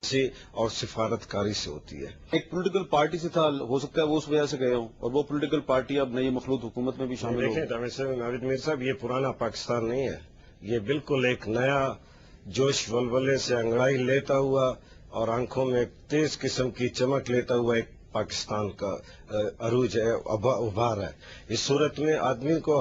से और सिफारतकारी से होती है। एक पॉलिटिकल पार्टी से था, हो सकता है वो उस वजह से गए हों, और वो पॉलिटिकल पार्टी अब नई मखलूत हुकूमत में भी शामिल हो। देखें नाविद मीर साहब, ये पुराना पाकिस्तान नहीं है, ये बिल्कुल एक नया जोश वलवले से अंगड़ाई लेता हुआ और आंखों में एक तेज किस्म की चमक लेता हुआ एक पाकिस्तान का अरूज है, उभार है। इस सूरत में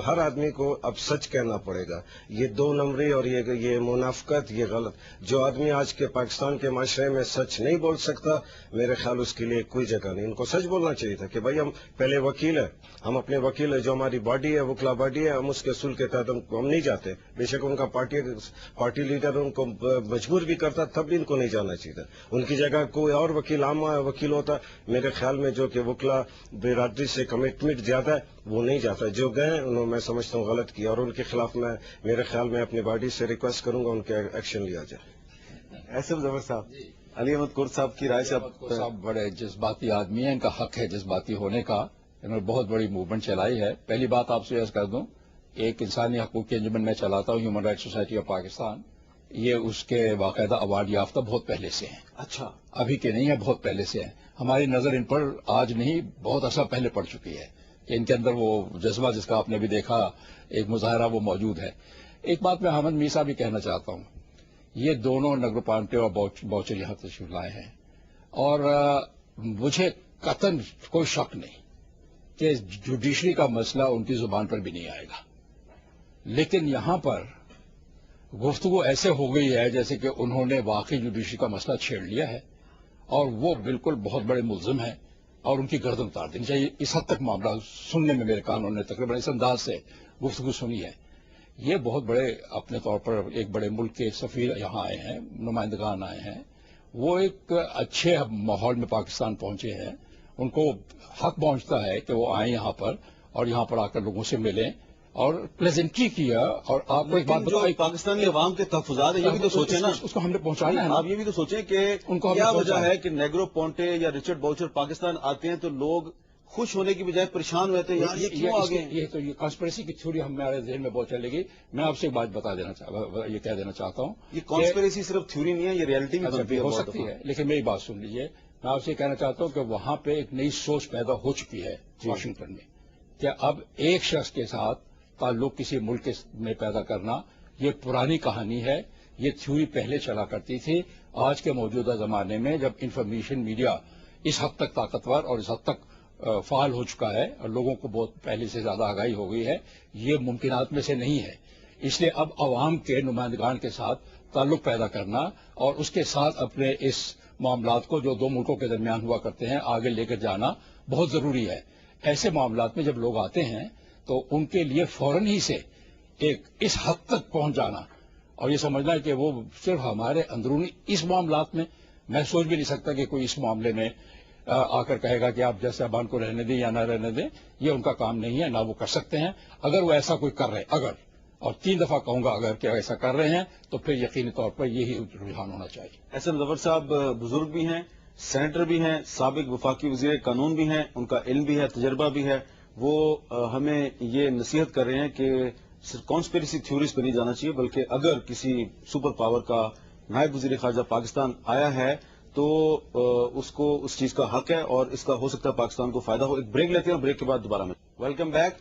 हर आदमी को अब सच कहना पड़ेगा। ये दो नंबरी और ये मुनाफकत, ये गलत। जो आदमी आज के पाकिस्तान के माशरे में सच नहीं बोल सकता, मेरे ख्याल उसके लिए कोई जगह नहीं। इनको सच बोलना चाहिए था कि भाई हम पहले वकील है, हम अपने वकील है, जो हमारी बॉडी है, वकला बॉडी है, हम उसके असूल के तहत हम नहीं जाते। बेशक उनका पार्टी लीडर उनको मजबूर भी करता, तब भी इनको नहीं जाना चाहिए था। उनकी जगह कोई और वकील, आम वकील होता, मेरे ख्याल में, जो कि वकला बिरादरी से कमिटमेंट ज्यादा है, वो नहीं जाता। जो गए उन्होंने, मैं समझता हूँ, गलत किया, और उनके खिलाफ मेरे ख्याल में अपनी बॉडी से रिक्वेस्ट करूंगा उनके एक्शन लिया जाए। ऐसे जफर साहब, अली अहमद कुर्द साहब की राय से साहब बड़े जज्बाती आदमी हैं, इनका हक है जज्बाती होने का। इन्होंने बहुत बड़ी मूवमेंट चलाई है। पहली बात आपसे अर्ज कर दूं, एक इंसानी हकूक की अंजुमन मैं चलाता हूं, human rights society of Pakistan, ये उसके बाकायदा अवार्ड याफ्ता बहुत पहले से हैं। अच्छा, अभी के नहीं है, बहुत पहले से हैं। हमारी नजर इन पर आज नहीं, बहुत अर्सा पहले पड़ चुकी है कि इनके अंदर वो जज्बा जिसका आपने भी देखा, एक मुजाहरा, वो मौजूद है। एक बात मैं अहमद मीसा भी कहना चाहता हूं, ये दोनों नगरोपांटे और बौचर यहां तशरीफ लाए हैं, और मुझे कतन कोई शक नहीं कि जुडिशरी का मसला उनकी जुबान पर भी नहीं आएगा। लेकिन यहां पर गुफ्तगू ऐसे हो गई है जैसे कि उन्होंने वाकई जुडिशरी का मसला छेड़ लिया है, और वो बिल्कुल बहुत बड़े मुल्जिम हैं, और उनकी गर्दन उतार देनी चाहिए। इस हद तक मामला सुनने में मेरे कानों ने तकरीबन इस अंदाज से गुफ्तगू सुनी है। ये बहुत बड़े, अपने तौर पर एक बड़े मुल्क के सफीर यहाँ आए हैं, नुमाइंदगान आए हैं, वो एक अच्छे माहौल में पाकिस्तान पहुंचे हैं। उनको हक पहुंचता है कि वो आए यहाँ पर, और यहाँ पर आकर लोगों से मिलें और प्रेजेंट्री किया। और आपको एक बात बताओ, पाकिस्तानी अवाम के तहफुजात है, ये भी तो सोचें ना, उसको हमने पहुंचाना है। आप ये भी तो सोचें कि उनको क्या वजह है कि नेग्रो पोंटे या रिचर्ड बाउचर पाकिस्तान आते हैं तो लोग खुश होने की बजाय परेशान रहते हैं, यार ये क्यों आ गए? ये कॉन्स्पिरेसी की थ्योरी हमारे जहन में बहुत चलेगी। मैं आपसे एक बात ये कह देना चाहता हूँ, ये कॉन्स्पिरेसी सिर्फ थ्योरी नहीं है, ये रियलिटी भी हो सकती है। लेकिन मेरी बात सुन लीजिए, मैं आपसे कहना चाहता हूँ कि वहां पे एक नई सोच पैदा हो चुकी है वाशिंगटन में, कि अब एक शख्स के साथ ताल्लुक किसी मुल्क में पैदा करना, ये पुरानी कहानी है। ये थ्योरी पहले चला करती थी। आज के मौजूदा जमाने में जब इंफॉर्मेशन मीडिया इस हद तक ताकतवर और इस हद तक फाल हो चुका है, और लोगों को बहुत पहले से ज्यादा आगाही हो गई है, ये मुमकिनात में से नहीं है। इसलिए अब अवाम के नुमाइंदगान के साथ ताल्लुक पैदा करना और उसके साथ अपने इस मामलात को, जो दो मुल्कों के दरमियान हुआ करते हैं, आगे लेकर जाना बहुत जरूरी है। ऐसे मामलात में जब लोग आते हैं तो उनके लिए फौरन ही से एक इस हद तक पहुंच जाना और ये समझना है कि वो सिर्फ हमारे अंदरूनी इस मामलात में, मैं सोच भी नहीं सकता कि कोई इस मामले में आकर कहेगा कि आप जैसे अबान को रहने दें या ना रहने दें, ये उनका काम नहीं है, ना वो कर सकते हैं। अगर वो ऐसा कोई कर रहे, अगर, और 3 दफा कहूंगा अगर, कि ऐसा कर रहे हैं, तो फिर यकीनी तौर पर यही रुझान होना चाहिए। ऐसे मुजफ्फर साहब बुजुर्ग भी हैं, सेनेटर भी हैं, साबिक वफाकी वजीर कानून भी हैं, उनका इल्म भी है, तजर्बा भी है। वो हमें ये नसीहत कर रहे हैं कि सिर्फ कॉन्स्पिरेसी थ्योरीज पर नहीं जाना चाहिए, बल्कि अगर किसी सुपर पावर का नायब वजीर खारजा पाकिस्तान आया है तो उसको उस चीज का हक है, और इसका हो सकता है पाकिस्तान को फायदा हो। एक ब्रेक लेते हैं, ब्रेक के बाद दोबारा में वेलकम बैक।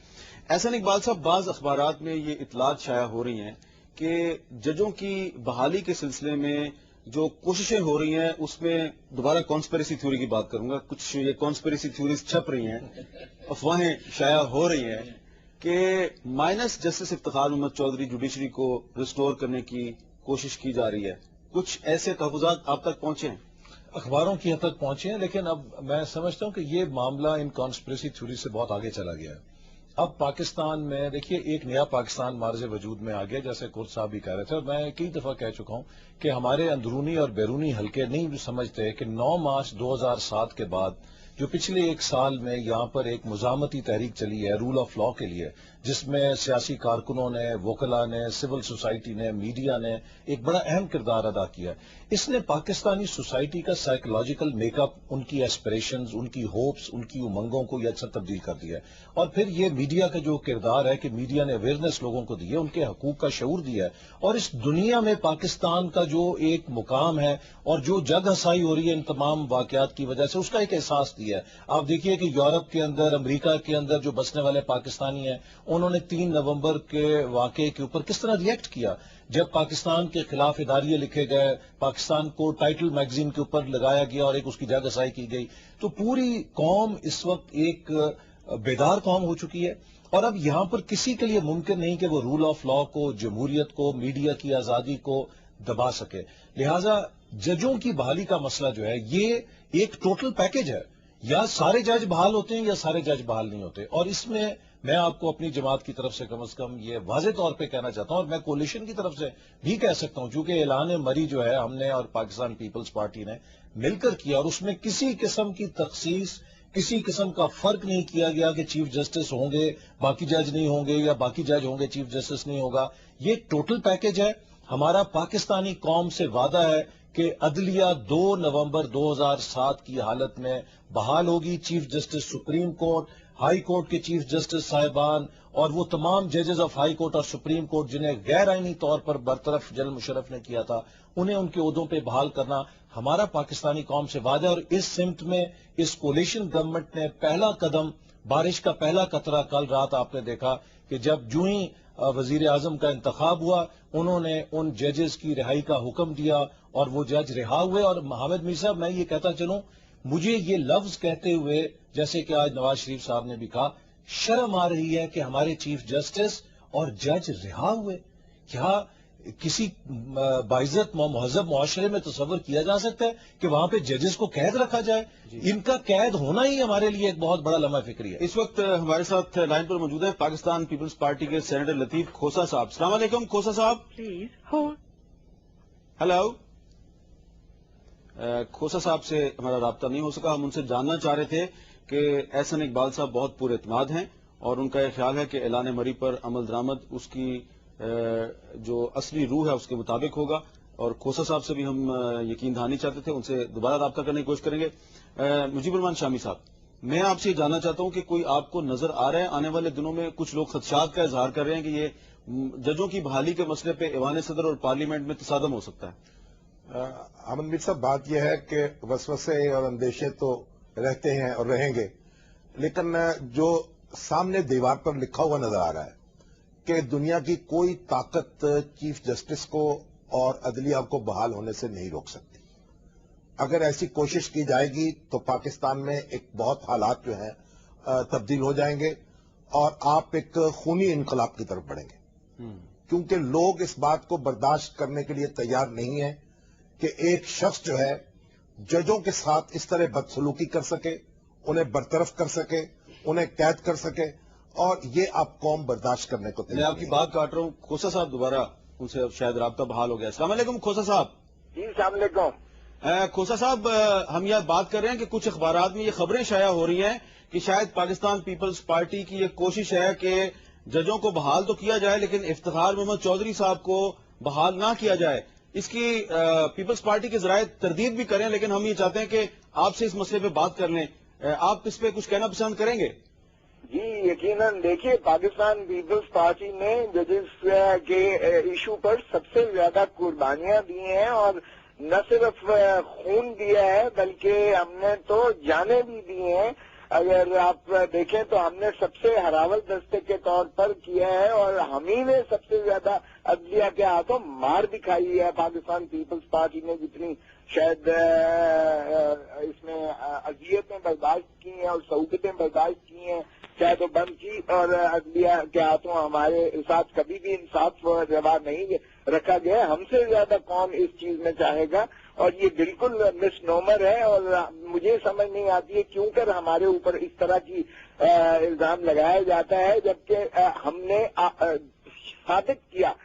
एहसान इकबाल साहब, बाज अखबारात में ये इतलात शाया हो रही हैं कि जजों की बहाली के सिलसिले में जो कोशिशें हो रही हैं, उसमें दोबारा कॉन्स्पिरेसी थ्योरी की बात करूंगा, कुछ ये कॉन्स्पिरेसी थ्योरीज छप रही हैं, अफवाहें शाया हो रही हैं कि minus justice Iftikhar Mohammad Chaudhry judiciary को रिस्टोर करने की कोशिश की जा रही है। कुछ ऐसे तहफुजात आप तक पहुंचे हैं? अखबारों की हद तक पहुंचे हैं, लेकिन अब मैं समझता हूं कि ये मामला इन कॉन्स्पिरेसी थ्योरी से बहुत आगे चला गया है। अब पाकिस्तान में देखिए, एक नया पाकिस्तान मार्ज वजूद में आ गया, जैसे कुर्द साहब भी कह रहे थे, और मैं कई दफा कह चुका हूं कि हमारे अंदरूनी और बैरूनी हल्के नहीं समझते कि 9 मार्च 2007 के बाद जो पिछले 1 साल में यहां पर एक मुजामती तहरीक चली है रूल ऑफ लॉ के लिए, جس میں سیاسی کارکنوں نے، وکلا نے، سول سوسائٹی نے، میڈیا نے ایک بڑا اہم کردار ادا کیا ہے۔ اس نے پاکستانی سوسائٹی کا سائیکولوجیکل میک اپ، ان کی ایسپریشنز، ان کی ہوپس، ان کی امنگوں کو یہ اکثر تبدیل کر دیا ہے۔ اور پھر یہ میڈیا کا جو کردار ہے کہ میڈیا نے اویئرنیس لوگوں کو دی ہے، ان کے حقوق کا شعور دیا ہے، اور اس دنیا میں پاکستان کا جو ایک مقام ہے اور جو جگ ہسائی ہو رہی ہے ان تمام واقعات کی وجہ سے، اس کا ایک احساس دیا ہے۔ آپ دیکھیے کہ یورپ کے اندر، امریکہ کے اندر جو بسنے والے پاکستانی ہیں، انہوں نے 3 نومبر کے واقعے کے اوپر کس طرح ریئیکٹ کیا، جب پاکستان کے خلاف اداریے لکھے گئے، پاکستان کو ٹائٹل میگزین کے اوپر لگایا گیا اور ایک اس کی جگ ہسائی کی گئی، تو پوری قوم اس وقت ایک بیدار قوم ہو چکی ہے۔ اور اب یہاں پر کسی کے لیے ممکن نہیں کہ وہ رول آف لا کو، جمہوریت کو، میڈیا کی آزادی کو دبا سکے۔ لہذا ججوں کی بحالی کا مسئلہ جو ہے یہ ایک ٹوٹل پیکج ہے، یا سارے جج بحال ہوتے ہیں یا سارے جج بحال نہیں ہوتے۔ اور اس میں آپ کو اپنی جماعت کی طرف سے کم از کم یہ واضح طور پہ کہنا چاہتا ہوں، اور میں کولیشن کی طرف سے بھی کہہ سکتا ہوں، چونکہ اعلان مری جو ہے ہم نے اور پاکستان پیپلز پارٹی نے مل کر کیا، اور اس میں کسی قسم کی تخصیص، کسی قسم کا فرق نہیں کیا گیا کہ چیف جسٹس ہوں گے باقی جج نہیں ہوں گے، یا باقی جج ہوں گے چیف جسٹس نہیں ہوگا۔ یہ ٹوٹل پیکج ہے۔ ہمارا پاکستانی قوم سے وعدہ ہے کہ عدلیہ 2 نومبر 2007 کی حالت میں بحال ہوگی۔ Chief justice supreme court, high court کے چیف جسٹس صاحبان اور وہ تمام ججز آف ہائی کورٹ اور سپریم کورٹ جنہیں غیر آئینی طور پر برطرف جنرل مشرف نے کیا تھا، انہیں ان کے عہدوں پہ بحال کرنا ہمارا پاکستانی قوم سے وعدہ ہے۔ اور اس سمت میں اس کولیشن گورنمنٹ نے پہلا قدم، بارش کا پہلا قطرہ کل رات آپ نے دیکھا کہ جب جو ہی وزیر اعظم کا انتخاب ہوا، انہوں نے ان ججز کی رہائی کا حکم دیا اور وہ جج رہا ہوئے۔ اور حامد میر صاحب، میں یہ کہتا چلوں، مجھے یہ لفظ کہتے ہوئے، جیسے کہ آج نواز شریف صاحب نے بھی کہا، شرم آ رہی ہے کہ ہمارے چیف جسٹس اور جج رہا ہوئے۔ کیا کسی باعزت مہذب معاشرے میں تصور کیا جا سکتا ہے کہ وہاں پہ ججز کو قید رکھا جائے؟ ان کا قید ہونا ہی ہمارے لیے ایک بہت بڑا لمحہ فکری ہے۔ اس وقت ہمارے ساتھ لائن پر موجود ہے پاکستان پیپلز پارٹی کے سینیٹر لطیف کھوسا صاحب۔ السلام علیکم کھوسا صاحب۔ ہیلو۔ کھوسا صاحب سے ہمارا رابطہ نہیں ہو سکا۔ ہم ان سے جاننا چاہ رہے تھے کہ احسن اقبال صاحب بہت پر اعتماد ہیں اور ان کا یہ خیال ہے کہ اعلان مری پر عمل درآمد اس کی جو اصلی روح ہے اس کے مطابق ہوگا، اور کھوسا صاحب سے بھی ہم یقین دہانی چاہتے تھے، ان سے دوبارہ رابطہ کرنے کی کوشش کریں گے۔ مجیب الرحمان شامی صاحب، میں آپ سے یہ جاننا چاہتا ہوں کہ کوئی آپ کو نظر آ رہا ہے آنے والے دنوں میں کچھ لوگ خدشات کا اظہار کر رہے ہیں کہ یہ ججوں کی بحالی کے مسئلے پہ ایوان صدر اور پارلیمنٹ میں تصادم ہو سکتا ہے؟ امن میر صاحب، بات یہ ہے کہ وسوسے اور اندیشے تو رہتے ہیں اور رہیں گے، لیکن جو سامنے دیوار پر لکھا ہوا نظر آ رہا ہے کہ دنیا کی کوئی طاقت چیف جسٹس کو اور عدلیہ کو بحال ہونے سے نہیں روک سکتی۔ اگر ایسی کوشش کی جائے گی تو پاکستان میں ایک بہت حالات جو ہیں تبدیل ہو جائیں گے اور آپ ایک خونی انقلاب کی طرف بڑھیں گے، کیونکہ لوگ اس بات کو برداشت کرنے کے لیے تیار نہیں ہیں کہ ایک شخص جو ہے ججوں کے ساتھ اس طرح بدسلوکی کر سکے، انہیں برطرف کر سکے، انہیں قید کر سکے، اور یہ آپ قوم برداشت کرنے کو تیار میں آپ کی بات کاٹ رہا ہوں، کھوسا صاحب دوبارہ ان سے شاید رابطہ بحال ہو گیا۔ السلام علیکم کھوسا صاحب۔ جی السلام علیکم۔ کھوسا صاحب، ہم یہ بات کر رہے ہیں کہ کچھ اخبارات میں یہ خبریں شائع ہو رہی ہیں کہ شاید پاکستان پیپلز پارٹی کی یہ کوشش ہے کہ ججوں کو بحال تو کیا جائے لیکن افتخار محمد چودھری صاحب کو بحال نہ کیا جائے۔ اس کی پیپلز پارٹی کے ذرائع تردید بھی کریں، لیکن ہم یہ چاہتے ہیں کہ آپ سے اس مسئلے پہ بات کر لیں۔ آپ اس پہ کچھ کہنا پسند کریں گے؟ جی یقیناً، دیکھیے پاکستان پیپلز پارٹی نے ججز کے ایشو پر سب سے زیادہ قربانیاں دی ہیں، اور نہ صرف خون دیا ہے بلکہ ہم نے تو جانیں بھی دی ہیں۔ اگر آپ دیکھیں تو ہم نے سب سے ہراول دستے کے طور پر کیا ہے، اور ہم ہی نے سب سے زیادہ عدلیہ کے ہاتھوں مار دکھائی ہے پاکستان پیپلز پارٹی نے، جتنی شاید اس میں اذیتیں برداشت کی ہیں اور سہولتیں برداشت کی ہیں شاید وہ بند کی، اور عدلیہ کے ہاتھوں ہمارے ساتھ کبھی بھی انصاف روا نہیں رکھا گیا۔ ہم سے زیادہ کون اس چیز میں چاہے گا، اور یہ بالکل مس نومر ہے، اور مجھے سمجھ نہیں آتی ہے کیوں کر ہمارے اوپر اس طرح کی الزام لگایا جاتا ہے، جبکہ ہم نے ثابت کیا